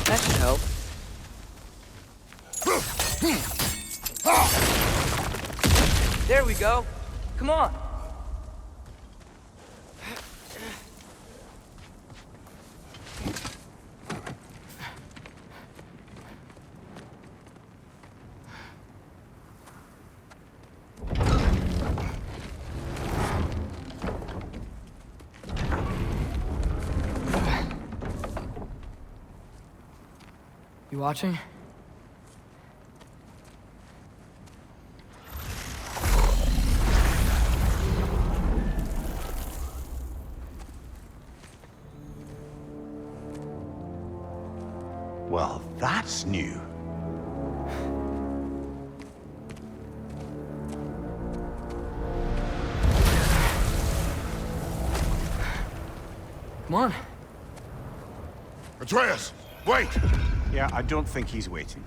That should help. There we go. Come on. You watching? Well, that's new. Come on. Atreus, wait! Yeah, I don't think he's waiting.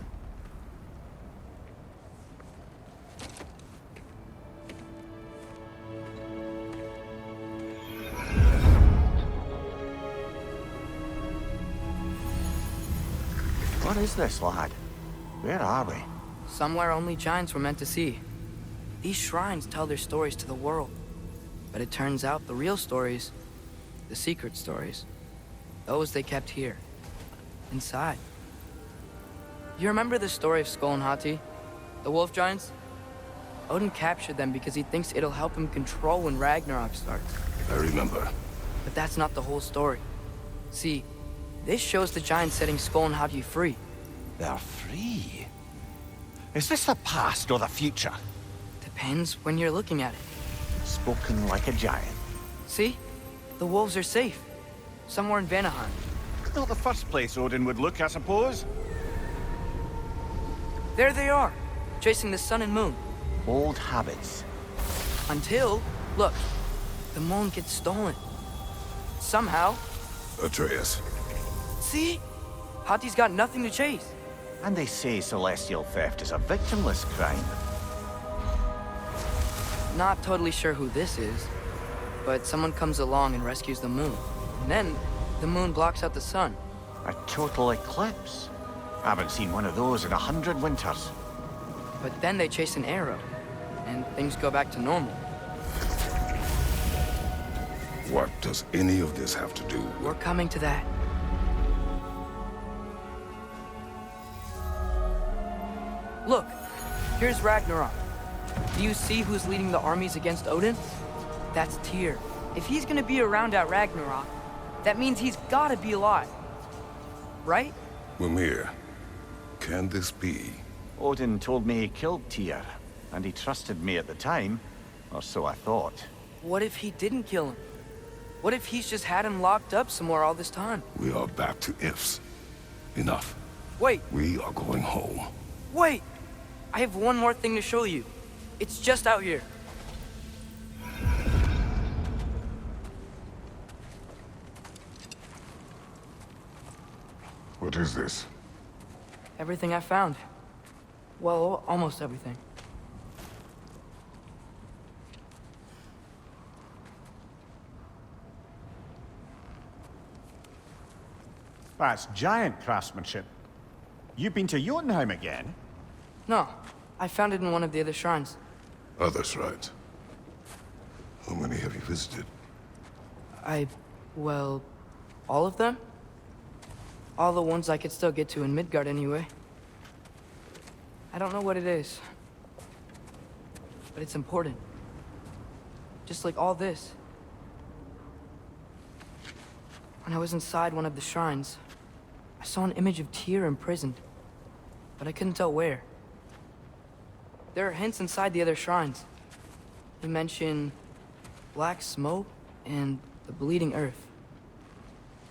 What is this, lad? Where are we? Somewhere only giants were meant to see. These shrines tell their stories to the world. But it turns out the real stories, the secret stories, those they kept here, inside. You remember the story of Skull and Hati? The wolf giants? Odin captured them because he thinks it'll help him control when Ragnarok starts. I remember. But that's not the whole story. See, this shows the giants setting Skull and Hati free. They're free. Is this the past or the future? Depends when you're looking at it. Spoken like a giant. See? The wolves are safe. Somewhere in Vanaheim. Not the first place Odin would look, I suppose. There they are, chasing the sun and moon. Old habits. Until, look, the moon gets stolen. Somehow. Atreus. See? Hati's got nothing to chase. And they say celestial theft is a victimless crime. Not totally sure who this is, but someone comes along and rescues the moon. And then, the moon blocks out the sun. A total eclipse. I haven't seen one of those in 100 winters. But then they chase an arrow, and things go back to normal. What does any of this have to do with... We're coming to that. Look, here's Ragnarok. Do you see who's leading the armies against Odin? That's Tyr. If he's gonna be around at Ragnarok, that means he's gotta be alive. Right? Mimir, can this be? Odin told me he killed Tyr, and he trusted me at the time, or so I thought. What if he didn't kill him? What if he's just had him locked up somewhere all this time? We are back to ifs. Enough. Wait, We are going home. wait! I have one more thing to show you. It's just out here. What is this? Everything I found. Well, almost everything. That's giant craftsmanship. You've been to Jotunheim again? No, I found it in one of the other shrines. Other shrines. How many have you visited? Well, all of them? All the ones I could still get to in Midgard anyway. I don't know what it is, but it's important. Just like all this. When I was inside one of the shrines, I saw an image of Tyr imprisoned, but I couldn't tell where. There are hints inside the other shrines. They mention black smoke and the bleeding earth.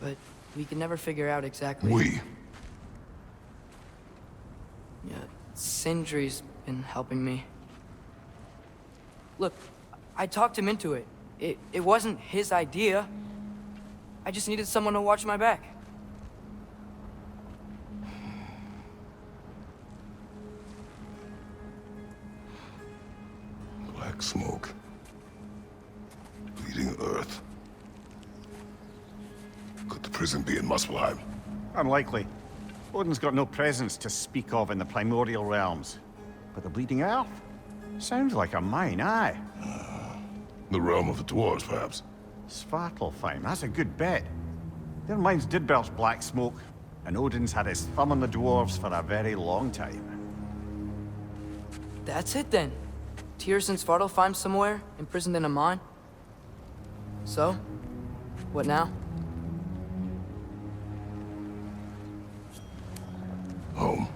But we can never figure out exactly... We. Yeah, Sindri's been helping me. Look, I talked him into it. It wasn't his idea. I just needed someone to watch my back. Black smoke. Bleeding earth. Could the prison be in Muspelheim? Unlikely. Odin's got no presence to speak of in the primordial realms. But the Bleeding Earth? Sounds like a mine, aye. The realm of the dwarves, perhaps. Svartalfheim, that's a good bet. Their mines did belch black smoke, and Odin's had his thumb on the dwarves for a very long time. That's it then. Tyr's in Svartalfheim somewhere, imprisoned in a mine. So, what now? Home.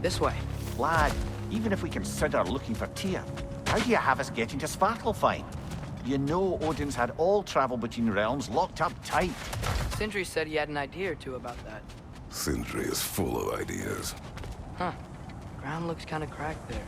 This way. Lad, even if we consider looking for Tyr, how do you have us getting to Svartalfheim? You know Odin's had all travel between realms locked up tight. Sindri said he had an idea or two about that. Sindri is full of ideas. Huh. Ground looks kind of cracked there.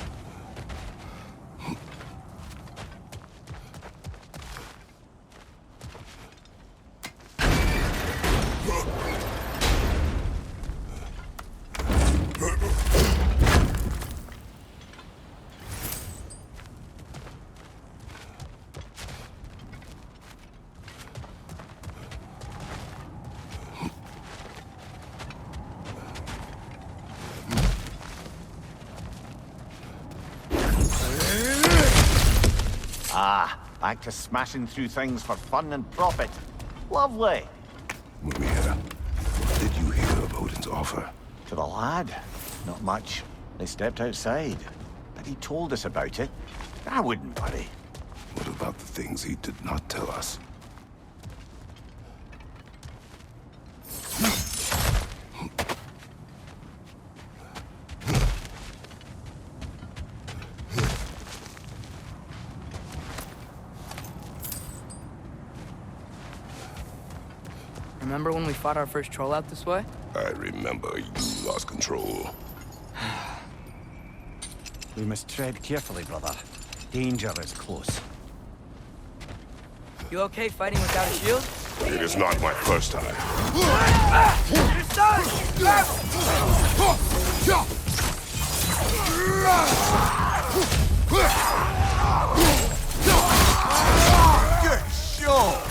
Ah, back to smashing through things for fun and profit. Lovely. Mimir, what did you hear of Odin's offer? To the lad? Not much. They stepped outside. But he told us about it. I wouldn't worry. What about the things he did not tell us? Remember when we fought our first troll out this way? I remember you lost control. We must tread carefully, brother. Danger is close. You okay fighting without a shield? It is not my first time. Good show!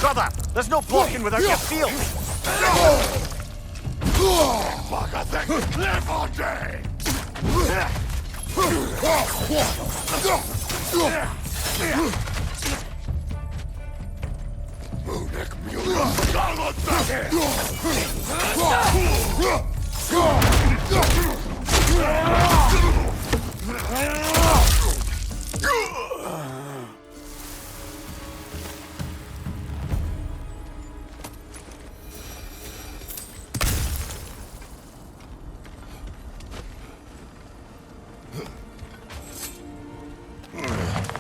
Brother, there's no blocking without your shield! Live all day!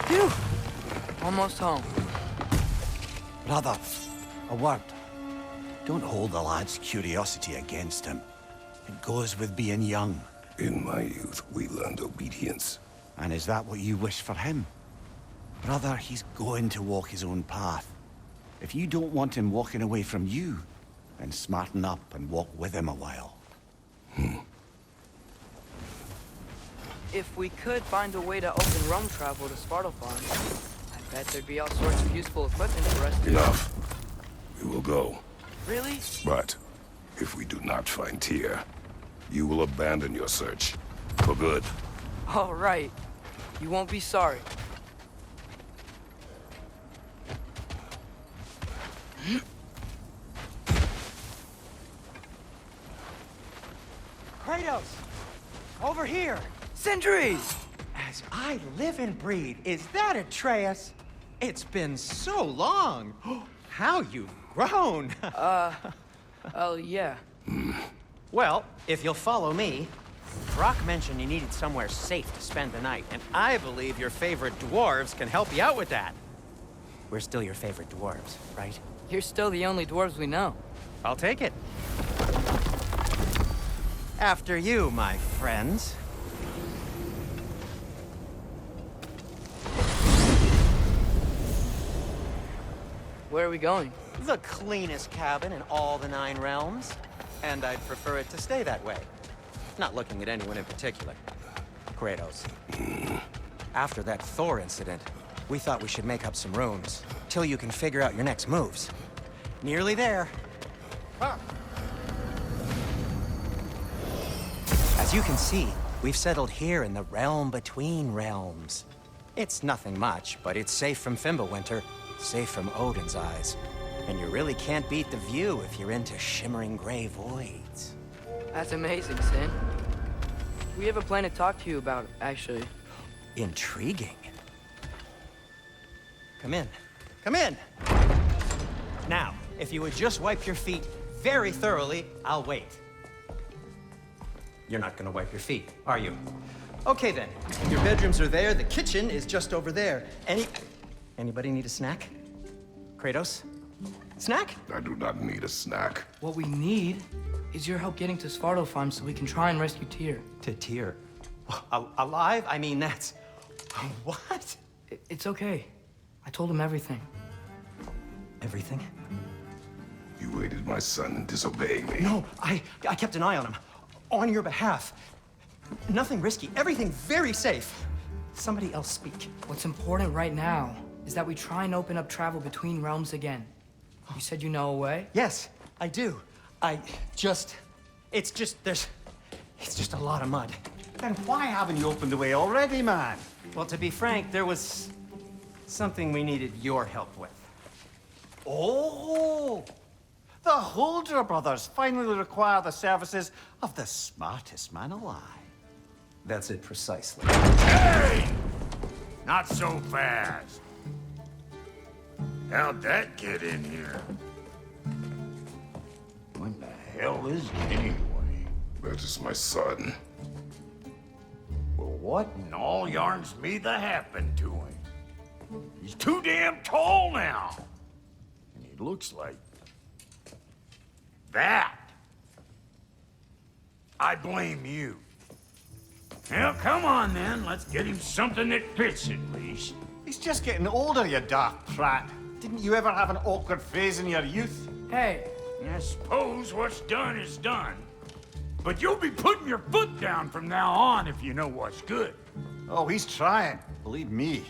Phew! Almost home. Brother, a word. Don't hold the lad's curiosity against him. It goes with being young. In my youth, we learned obedience. And is that what you wish for him? Brother, he's going to walk his own path. If you don't want him walking away from you, then smarten up and walk with him a while. If we could find a way to open realm travel to Svartalfheim, I bet there'd be all sorts of useful equipment for us to... Enough. We will go. Really? But if we do not find Tyr, you will abandon your search. For good. All right. You won't be sorry. Kratos! Over here! Sindri! As I live and breathe, is that Atreus? It's been so long! How you've grown! Oh, yeah. Well, if you'll follow me, Brock mentioned you needed somewhere safe to spend the night, and I believe your favorite dwarves can help you out with that. We're still your favorite dwarves, right? You're still the only dwarves we know. I'll take it. After you, my friends. Where are we going? The cleanest cabin in all the 9 realms. And I'd prefer it to stay that way. Not looking at anyone in particular. Kratos. After that Thor incident, we thought we should make up some rooms, till you can figure out your next moves. Nearly there. As you can see, we've settled here in the realm between realms. It's nothing much, but it's safe from Fimbulwinter, safe from Odin's eyes. And you really can't beat the view if you're into shimmering gray voids. That's amazing, Sin. We have a plan to talk to you about, actually. Intriguing. Come in. Come in! Now, if you would just wipe your feet very thoroughly, I'll wait. You're not gonna wipe your feet, are you? Okay then. Your bedrooms are there, the kitchen is just over there. Anybody need a snack? Kratos? Snack? I do not need a snack. What we need is your help getting to Svartalfheim so we can try and rescue Tyr. To Tyr. Alive? I mean, that's... What? It's okay. I told him everything. Everything? You aided my son in disobeying me. No, I kept an eye on him. On your behalf. Nothing risky. Everything very safe. Somebody else speak. What's important right now is that we try and open up travel between realms again. You said you know a way? Yes, I do. It's just a lot of mud. Then why haven't you opened the way already, man? Well, to be frank, there was something we needed your help with. Oh! The Holder brothers finally require the services of the smartest man alive. That's it precisely. Hey! Not so fast. How'd that get in here? What the hell is he anyway? That is my son. Well, what in all yarns me that happened to him? He's too damn tall now. And he looks like... that. I blame you. Well, come on then. Let's get him something that fits at least. He's just getting older, you daft prat. Didn't you ever have an awkward phase in your youth? Hey! I suppose what's done is done. But you'll be putting your foot down from now on if you know what's good. Oh, he's trying. Believe me.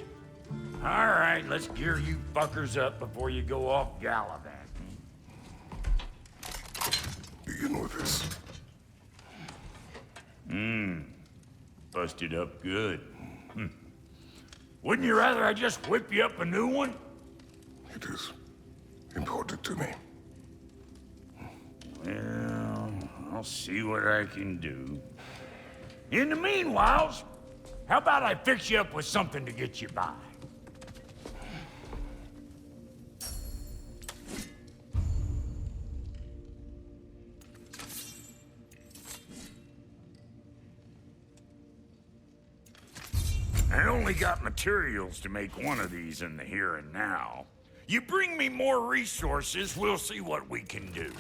All right, let's gear you fuckers up before you go off gallivanting. Begin with this. Busted up good. Wouldn't you rather I just whip you up a new one? It is important to me. Well, I'll see what I can do. In the meanwhile, how about I fix you up with something to get you by? I only got materials to make one of these in the here and now. You bring me more resources, we'll see what we can do.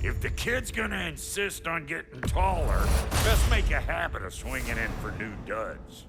If the kid's gonna insist on getting taller, best make a habit of swinging in for new duds.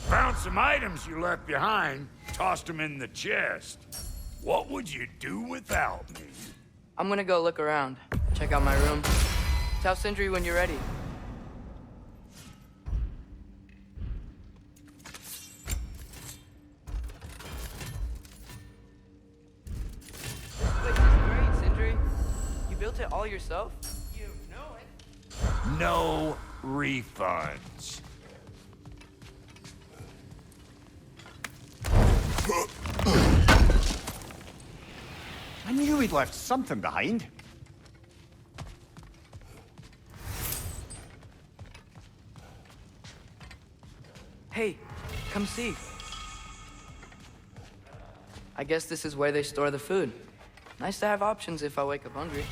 Found some items you left behind, tossed them in the chest. What would you do without me? I'm gonna go look around. Check out my room. Tell Sindri when you're ready. built it all yourself? You know it. No refunds. I knew he'd left something behind. Hey, come see. I guess this is where they store the food. Nice to have options if I wake up hungry.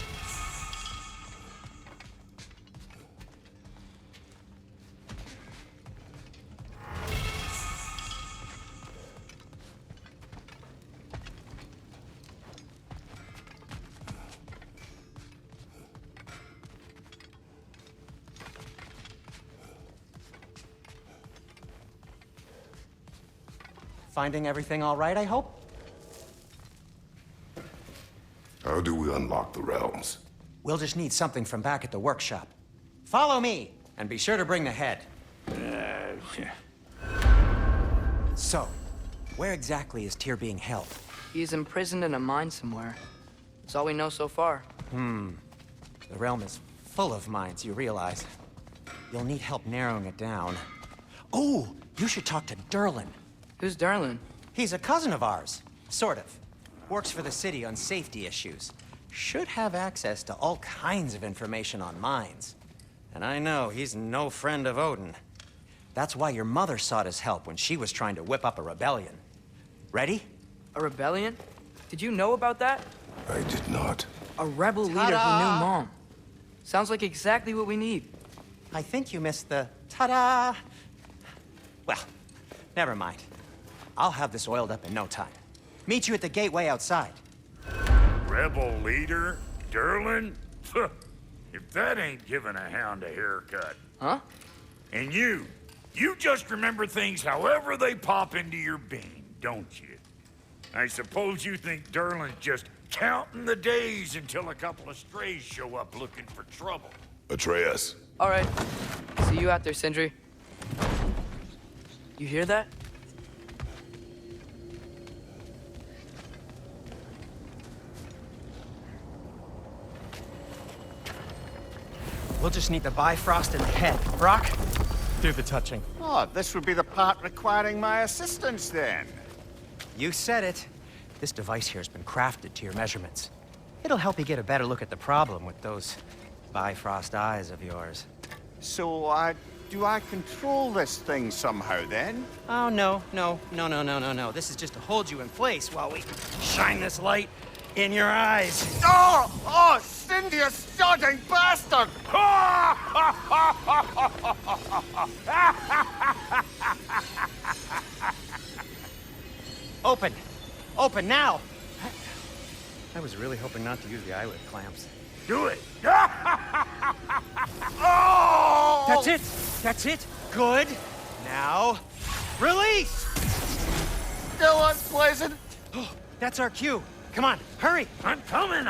Finding everything all right, I hope? How do we unlock the realms? We'll just need something from back at the workshop. Follow me, and be sure to bring the head. So, where exactly is Tyr being held? He's imprisoned in a mine somewhere. That's all we know so far. The realm is full of mines, you realize. You'll need help narrowing it down. Oh, you should talk to Derlin. Who's Darlin? He's a cousin of ours, sort of. Works for the city on safety issues. Should have access to all kinds of information on mines. And I know he's no friend of Odin. That's why your mother sought his help when she was trying to whip up a rebellion. Ready? A rebellion? Did you know about that? I did not. A rebel leader who Ta-da! knew Mom. Sounds like exactly what we need. I think you missed the ta-da. Well, never mind. I'll have this oiled up in no time. Meet you at the gateway outside. Rebel leader? Derlin? If that ain't giving a hound a haircut. Huh? And you just remember things however they pop into your bean, don't you? I suppose you think Derlin's just counting the days until a couple of strays show up looking for trouble. Atreus. All right. See you out there, Sindri. You hear that? We'll just need the Bifrost in the head. Brock, do the touching. Oh, this would be the part requiring my assistance then. You said it. This device here has been crafted to your measurements. It'll help you get a better look at the problem with those Bifrost eyes of yours. So, do I control this thing somehow then? Oh, no. This is just to hold you in place while we shine this light in your eyes. Oh, Cindy, you sodding bastard! Open! Open now! I was really hoping not to use the eyelid clamps. Do it! Oh! That's it! That's it! Good! Now, release! Still unpleasant. That's our cue. Come on, hurry! I'm coming!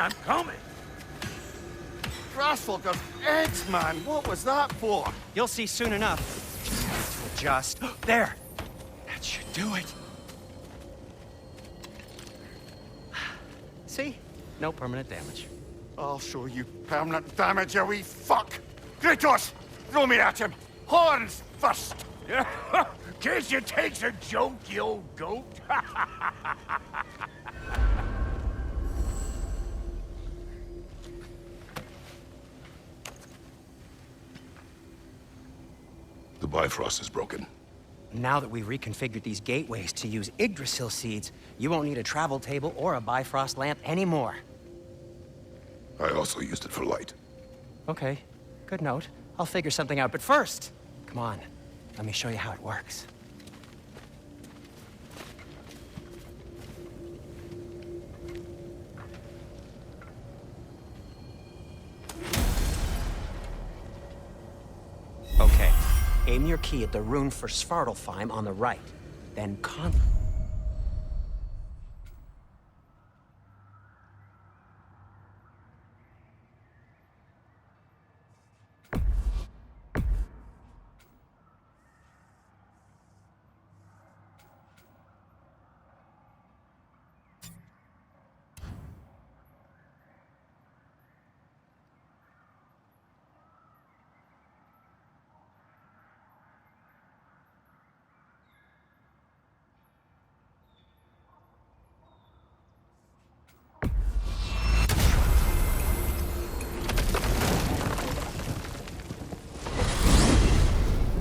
Grassfolker's eggs, man. What was that for? You'll see soon enough. Just there. That should do it. See? No permanent damage. I'll show you permanent damage, you wee fuck! Kratos! Throw me at him! Horns first! Guess you takes a joke, you old goat. The Bifrost is broken. Now that we've reconfigured these gateways to use Yggdrasil seeds, you won't need a travel table or a Bifrost lamp anymore. I also used it for light. Okay, good note. I'll figure something out, but first, come on, let me show you how it works. Okay, aim your key at the rune for Svartalfheim on the right, then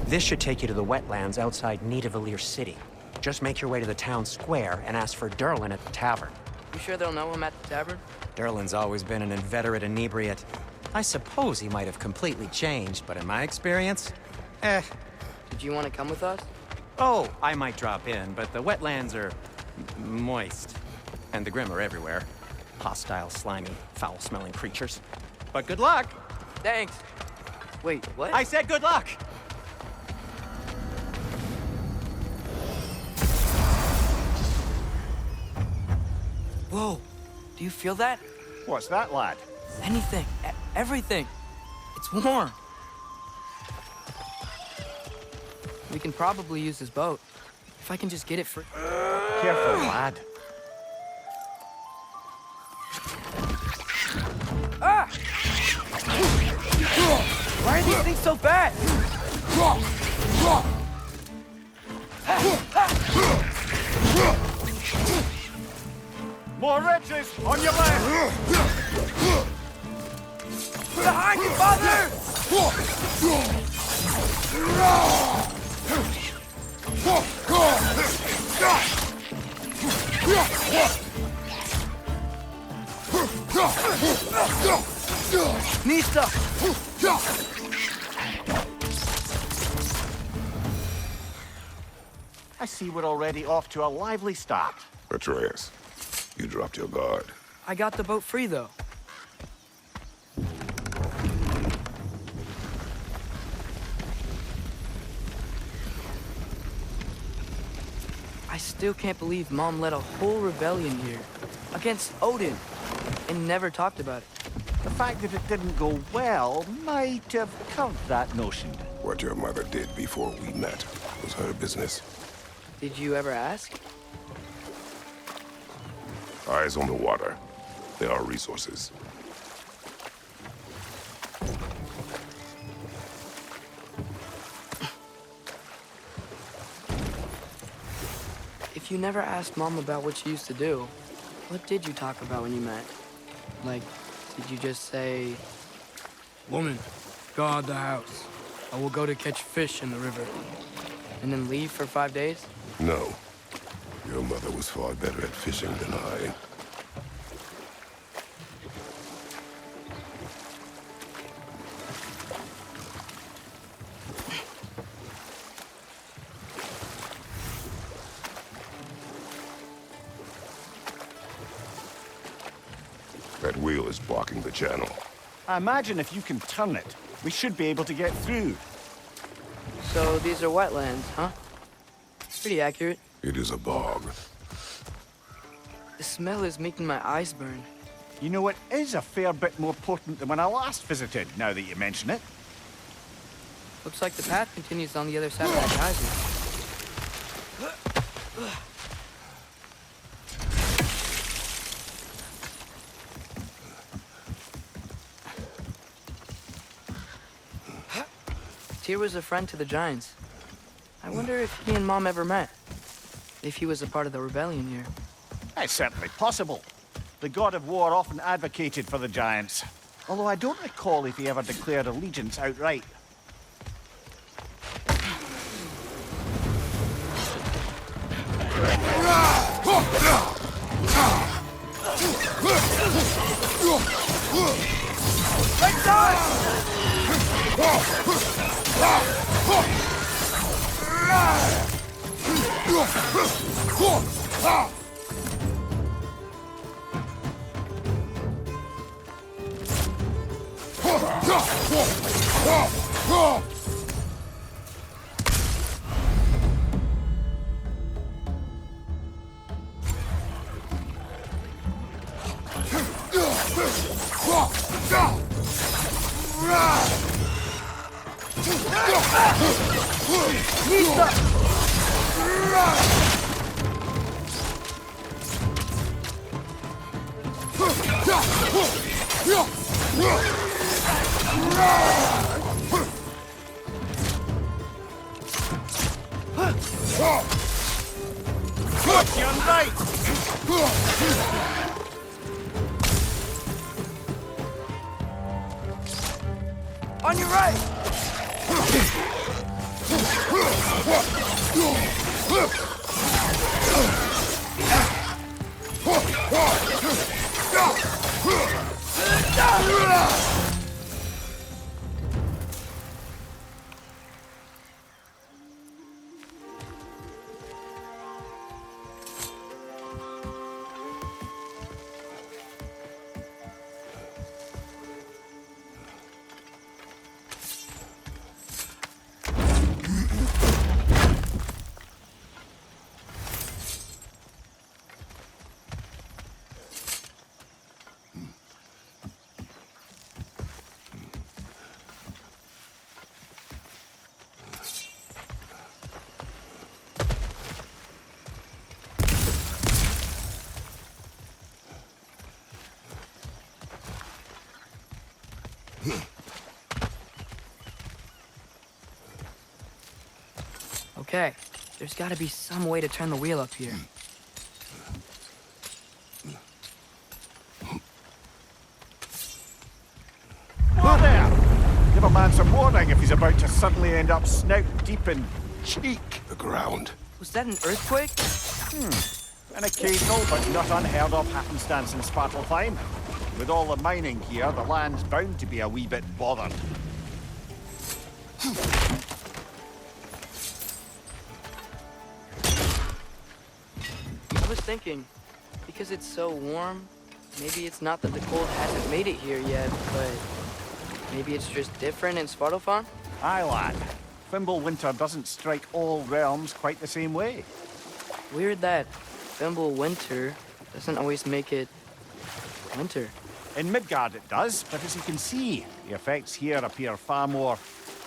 This should take you to the wetlands outside Nidavellir City. Just make your way to the town square and ask for Derlin at the tavern. You sure they'll know him at the tavern? Derlin's always been an inveterate inebriate. I suppose he might have completely changed, but in my experience, Did you want to come with us? Oh, I might drop in, but the wetlands are moist. And the Grim are everywhere. Hostile, slimy, foul-smelling creatures. But good luck! Thanks. Wait, what? I said good luck! Whoa, do you feel that? What's that, lad? Anything, everything. It's warm. We can probably use this boat. If I can just get it for... Careful, lad. Ah! Why are these things so bad? More wretches on your left! Behind you, father! Nista! I see we're already off to a lively start. Atreus, you dropped your guard. I got the boat free, though. I still can't believe Mom led a whole rebellion here. Against Odin. And never talked about it. The fact that it didn't go well might have covered that notion. What your mother did before we met was her business. Did you ever ask? Eyes on the water. There are resources. If you never asked Mom about what she used to do, what did you talk about when you met? Like, did you just say... Woman, guard the house. I will go to catch fish in the river. And then leave for 5 days? No. Your mother was far better at fishing than I. That wheel is blocking the channel. I imagine if you can turn it, we should be able to get through. So these are wetlands, huh? Pretty accurate. It is a bog. The smell is making my eyes burn. You know, it is a fair bit more potent than when I last visited, now that you mention it. Looks like the path continues on the other side of that geyser. Tyr was a friend to the Giants. I wonder if he and Mom ever met. If he was a part of the rebellion here. It's certainly possible. The god of war often advocated for the Giants. Although I don't recall if he ever declared allegiance outright. Let's On your right! Okay, there's gotta be some way to turn the wheel up here. Whoa there! Give a man some warning if he's about to suddenly end up snout deep in cheek. The ground. Was that an earthquake? An occasional but not unheard of happenstance in Svartalfheim. With all the mining here, the land's bound to be a wee bit bothered. I was thinking, because it's so warm, maybe it's not that the cold hasn't made it here yet, but maybe it's just different in Svartalfheim? Aye, lad. Fimbulwinter doesn't strike all realms quite the same way. Weird that Fimbulwinter doesn't always make it winter. In Midgard it does, but as you can see, the effects here appear far more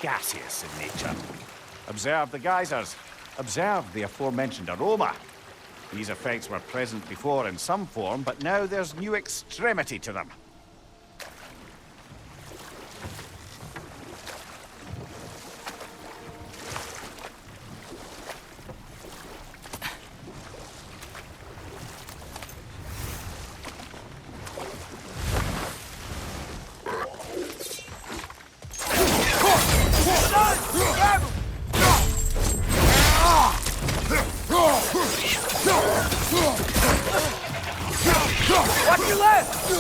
gaseous in nature. Observe the geysers. Observe the aforementioned aroma. These effects were present before in some form, but now there's new extremity to them. Watch your left!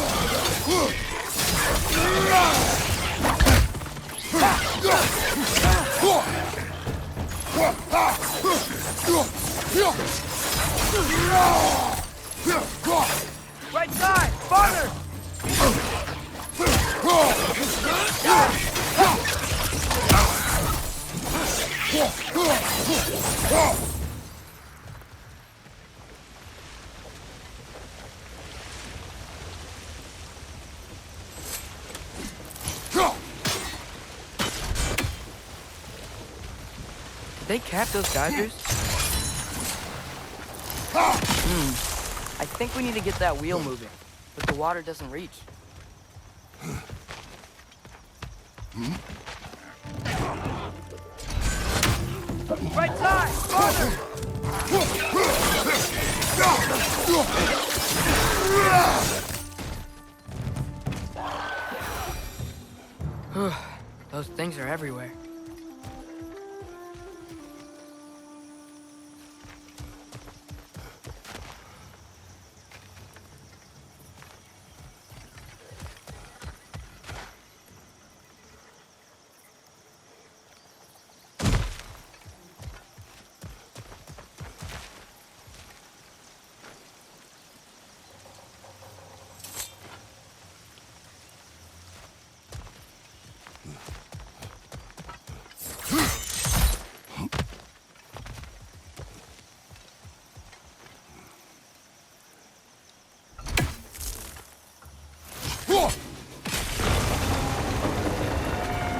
Right side! Farther! Did they cap those geysers? I think we need to get that wheel moving, but the water doesn't reach. Right side! Farther! Those things are everywhere.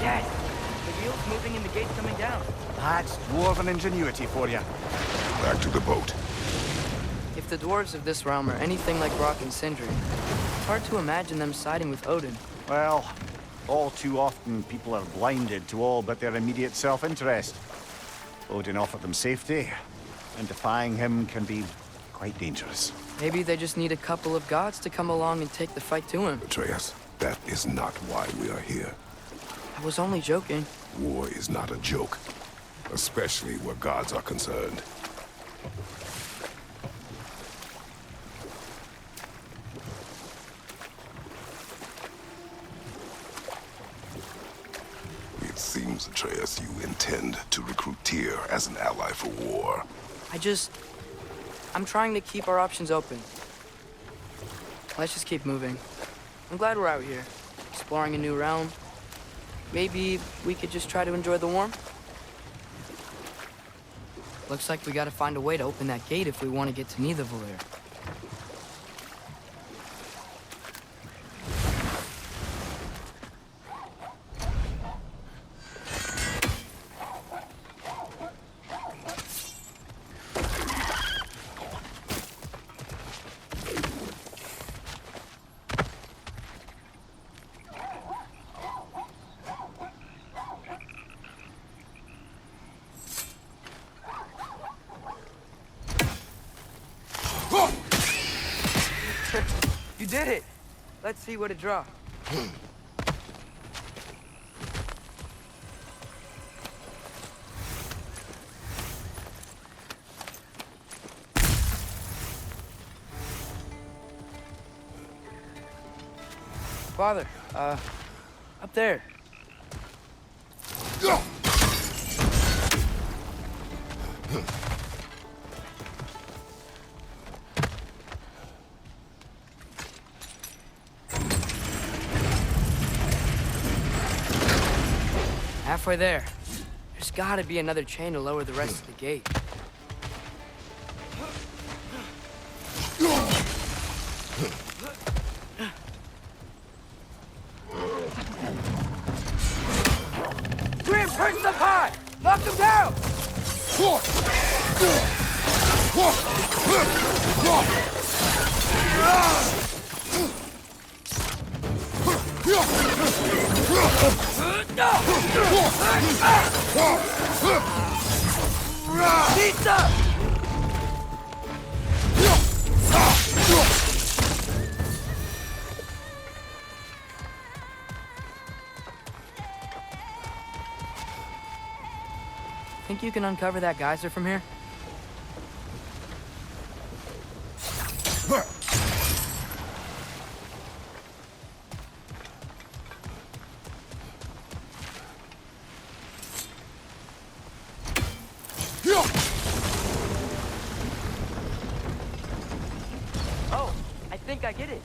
Yes! The wheel's moving and the gate's coming down. That's dwarven ingenuity for you. Back to the boat. If the dwarves of this realm are anything like Rock and Sindri, it's hard to imagine them siding with Odin. Well, all too often people are blinded to all but their immediate self-interest. Odin offered them safety, and defying him can be quite dangerous. Maybe they just need a couple of gods to come along and take the fight to him. Atreus, that is not why we are here. I was only joking. War is not a joke. especially where gods are concerned. It seems, Atreus, you intend to recruit Tyr as an ally for war. I'm trying to keep our options open. Let's just keep moving. I'm glad we're out here, exploring a new realm. Maybe we could just try to enjoy the warmth? Looks like we gotta find a way to open that gate if we want to get to Nidavellir. You did it! Let's see what it draws. Father, up there. Halfway there. There's gotta be another chain to lower the rest of the gate. Grim, perch up high! Knock them down! Pizza! Think you can uncover that geyser from here? Oh, I think I get it.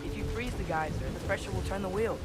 If you freeze the geyser, the pressure will turn the wheel.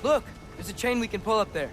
Look, there's a chain we can pull up there.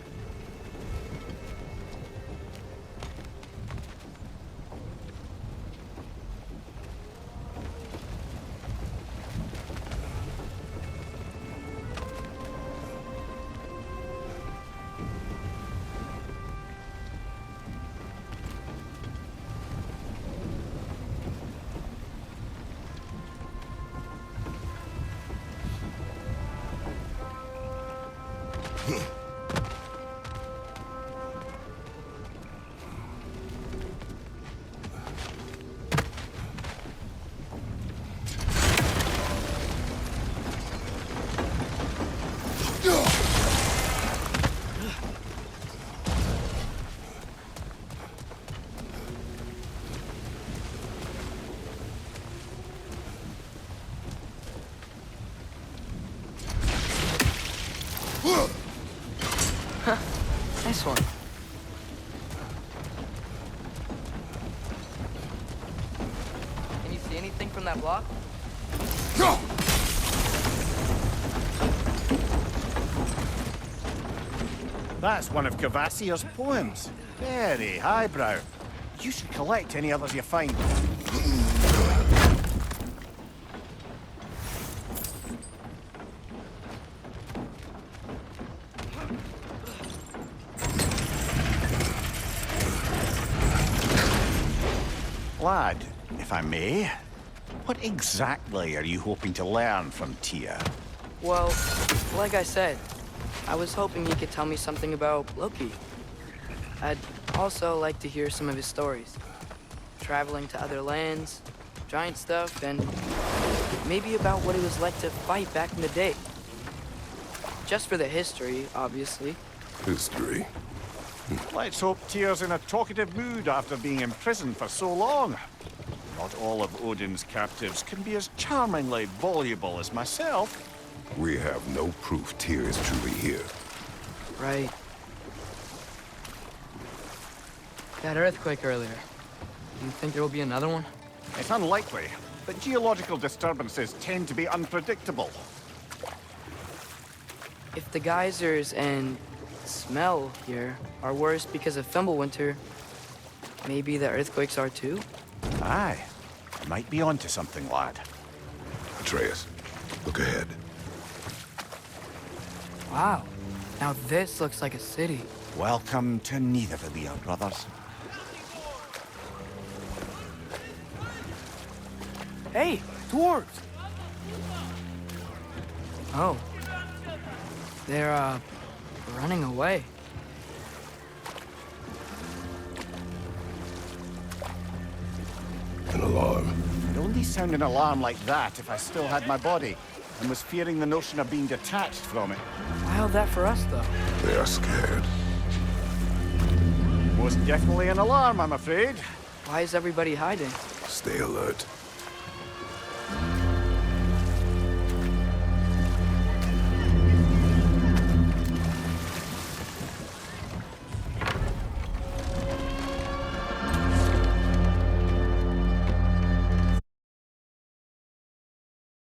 Nice one. Can you see anything from that block? That's one of Cavassier's poems. Very highbrow. You should collect any others you find. Lad, if I may, what exactly are you hoping to learn from Tyr? Well, like I said, I was hoping he could tell me something about Loki. I'd also like to hear some of his stories. Traveling to other lands, giant stuff, and maybe about what it was like to fight back in the day. Just for the history, obviously. History. Let's hope Tyr's in a talkative mood after being imprisoned for so long. Not all of Odin's captives can be as charmingly voluble as myself. We have no proof Tyr is truly here. Right. That earthquake earlier. Do you think there will be another one? It's unlikely, but geological disturbances tend to be unpredictable. If the geysers and smell here are worse because of Fimbulwinter, maybe the earthquakes are too? Aye. Might be onto something, lad. Atreus, look ahead. Wow. Now this looks like a city. Welcome to Nidavellir, brothers. Hey, dwarves! Oh. They're, running away. An alarm. I'd only sound an alarm like that if I still had my body, and was fearing the notion of being detached from it. Wild that for us, though. They are scared. Most definitely an alarm, I'm afraid. Why is everybody hiding? Stay alert.